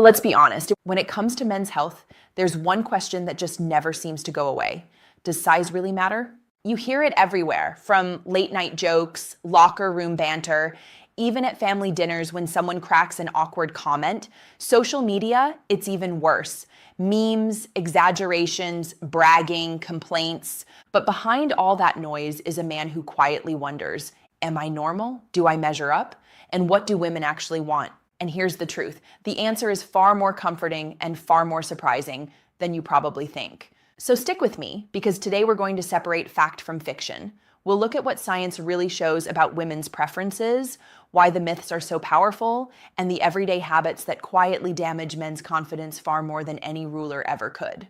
Let's be honest, when it comes to men's health, there's one question that just never seems to go away. Does size really matter? You hear it everywhere, from late night jokes, locker room banter, even at family dinners when someone cracks an awkward comment. Social media, it's even worse. Memes, exaggerations, bragging, complaints. But behind all that noise is a man who quietly wonders, am I normal? Do I measure up? And what do women actually want? And here's the truth. The answer is far more comforting and far more surprising than you probably think. So stick with me, because today we're going to separate fact from fiction. We'll look at what science really shows about women's preferences, why the myths are so powerful, and the everyday habits that quietly damage men's confidence far more than any ruler ever could.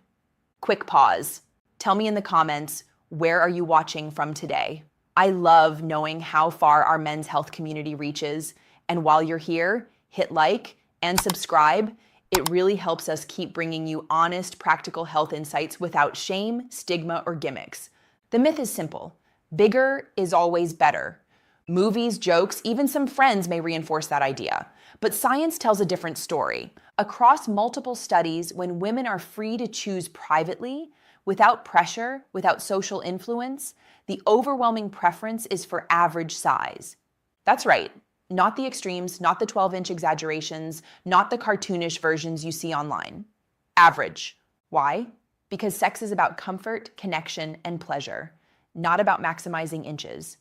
Quick pause. Tell me in the comments, where are you watching from today? I love knowing how far our men's health community reaches, and while you're here, hit like and subscribe. It really helps us keep bringing you honest, practical health insights without shame, stigma, or gimmicks. The myth is simple. Bigger is always better. Movies, jokes, even some friends may reinforce that idea. But science tells a different story. Across multiple studies, when women are free to choose privately, without pressure, without social influence, the overwhelming preference is for average size. That's right. Not the extremes, not the 12-inch exaggerations, not the cartoonish versions you see online. Average. Why? Because sex is about comfort, connection, and pleasure, not about maximizing inches.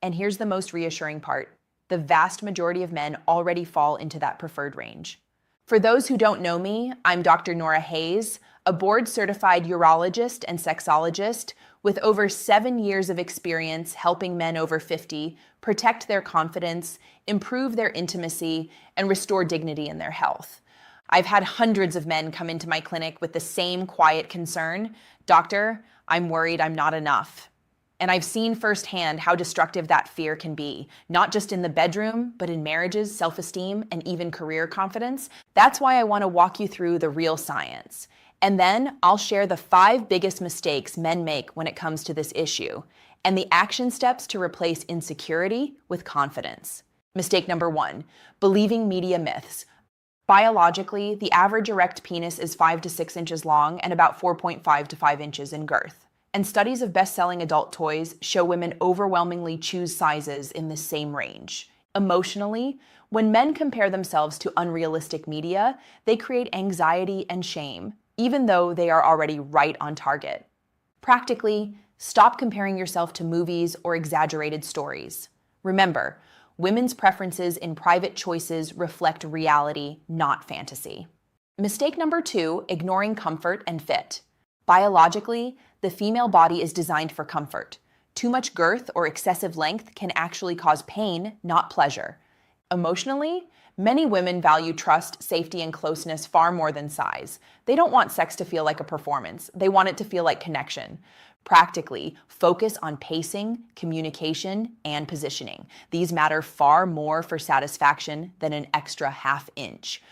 And here's the most reassuring part. The vast majority of men already fall into that preferred range. For those who don't know me, I'm Dr. Nora Hayes, a board-certified urologist and sexologist with over 7 years of experience helping men over 50 protect their confidence, improve their intimacy, and restore dignity in their health. I've had hundreds of men come into my clinic with the same quiet concern, "Doctor, I'm worried I'm not enough." And I've seen firsthand how destructive that fear can be, not just in the bedroom, but in marriages, self-esteem, and even career confidence. That's why I want to walk you through the real science. And then I'll share the 5 biggest mistakes men make when it comes to this issue, and the action steps to replace insecurity with confidence. Mistake number 1, believing media myths. Biologically, the average erect penis is 5 to 6 inches long and about 4.5 to 5 inches in girth. And studies of best-selling adult toys show women overwhelmingly choose sizes in the same range. Emotionally, when men compare themselves to unrealistic media, they create anxiety and shame, even though they are already right on target. Practically, stop comparing yourself to movies or exaggerated stories. Remember, women's preferences in private choices reflect reality, not fantasy. Mistake number 2, ignoring comfort and fit. Biologically, the female body is designed for comfort. Too much girth or excessive length can actually cause pain, not pleasure. Emotionally, many women value trust, safety, and closeness far more than size. They don't want sex to feel like a performance. They want it to feel like connection. Practically, focus on pacing, communication, and positioning. These matter far more for satisfaction than an extra half inch.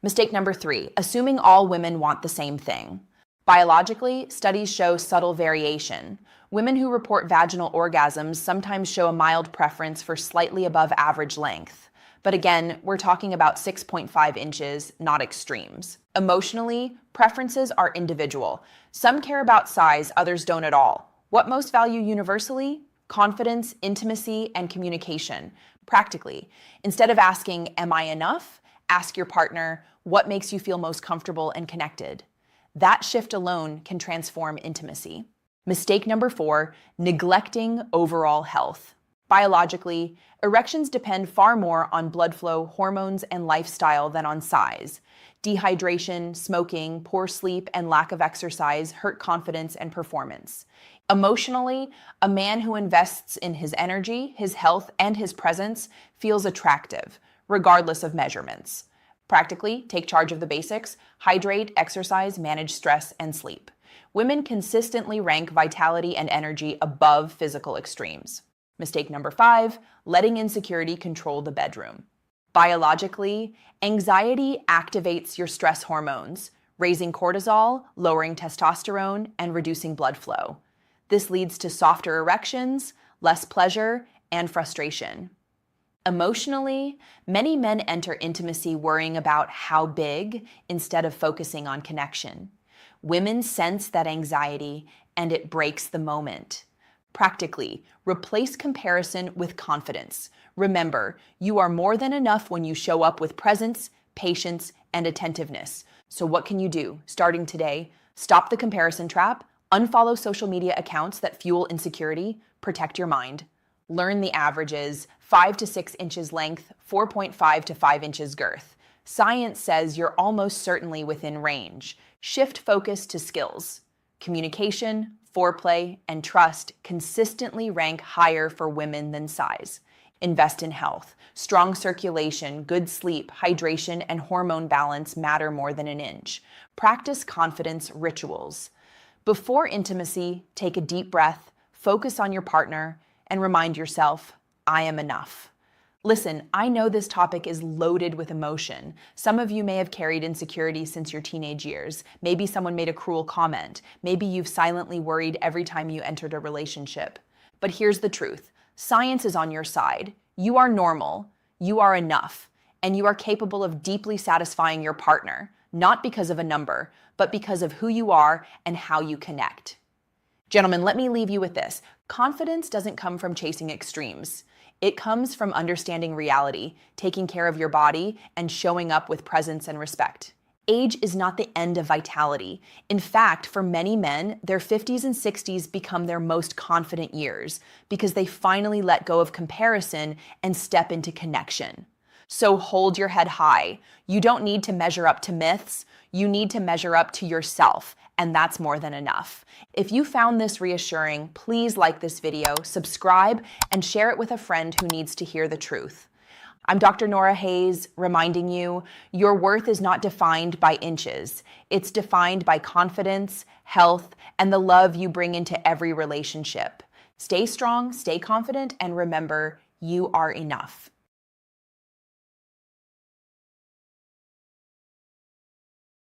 Mistake number 3, assuming all women want the same thing. Biologically, studies show subtle variation. Women who report vaginal orgasms sometimes show a mild preference for slightly above average length. But again, we're talking about 6.5 inches, not extremes. Emotionally, preferences are individual. Some care about size, others don't at all. What most value universally? Confidence, intimacy, and communication. Practically, instead of asking, "Am I enough?" ask your partner, "What makes you feel most comfortable and connected?" That shift alone can transform intimacy. Mistake number 4, neglecting overall health. Biologically, erections depend far more on blood flow, hormones, and lifestyle than on size. Dehydration, smoking, poor sleep, and lack of exercise hurt confidence and performance. Emotionally, a man who invests in his energy, his health, and his presence feels attractive, regardless of measurements. Practically, take charge of the basics: hydrate, exercise, manage stress, and sleep. Women consistently rank vitality and energy above physical extremes. Mistake number 5, letting insecurity control the bedroom. Biologically, anxiety activates your stress hormones, raising cortisol, lowering testosterone, and reducing blood flow. This leads to softer erections, less pleasure, and frustration. Emotionally, many men enter intimacy worrying about how big instead of focusing on connection. Women sense that anxiety and it breaks the moment. Practically, replace comparison with confidence. Remember, you are more than enough when you show up with presence, patience, and attentiveness. So what can you do? Starting today, stop the comparison trap, unfollow social media accounts that fuel insecurity, protect your mind. Learn the averages: 5 to 6 inches length, 4.5 to 5 inches girth. Science says you're almost certainly within range. Shift focus to skills. Communication, foreplay, and trust consistently rank higher for women than size. Invest in health. Strong circulation, good sleep, hydration, and hormone balance matter more than an inch. Practice confidence rituals. Before intimacy, take a deep breath, focus on your partner, and remind yourself, I am enough. Listen, I know this topic is loaded with emotion. Some of you may have carried insecurity since your teenage years. Maybe someone made a cruel comment. Maybe you've silently worried every time you entered a relationship. But here's the truth. Science is on your side. You are normal, you are enough, and you are capable of deeply satisfying your partner, not because of a number, but because of who you are and how you connect. Gentlemen, let me leave you with this. Confidence doesn't come from chasing extremes. It comes from understanding reality, taking care of your body, and showing up with presence and respect. Age is not the end of vitality. In fact, for many men, their 50s and 60s become their most confident years because they finally let go of comparison and step into connection. So hold your head high. You don't need to measure up to myths. You need to measure up to yourself, and that's more than enough. If you found this reassuring, please like this video, subscribe, and share it with a friend who needs to hear the truth. I'm Dr. Nora Hayes, reminding you, your worth is not defined by inches. It's defined by confidence, health, and the love you bring into every relationship. Stay strong, stay confident, and remember, you are enough.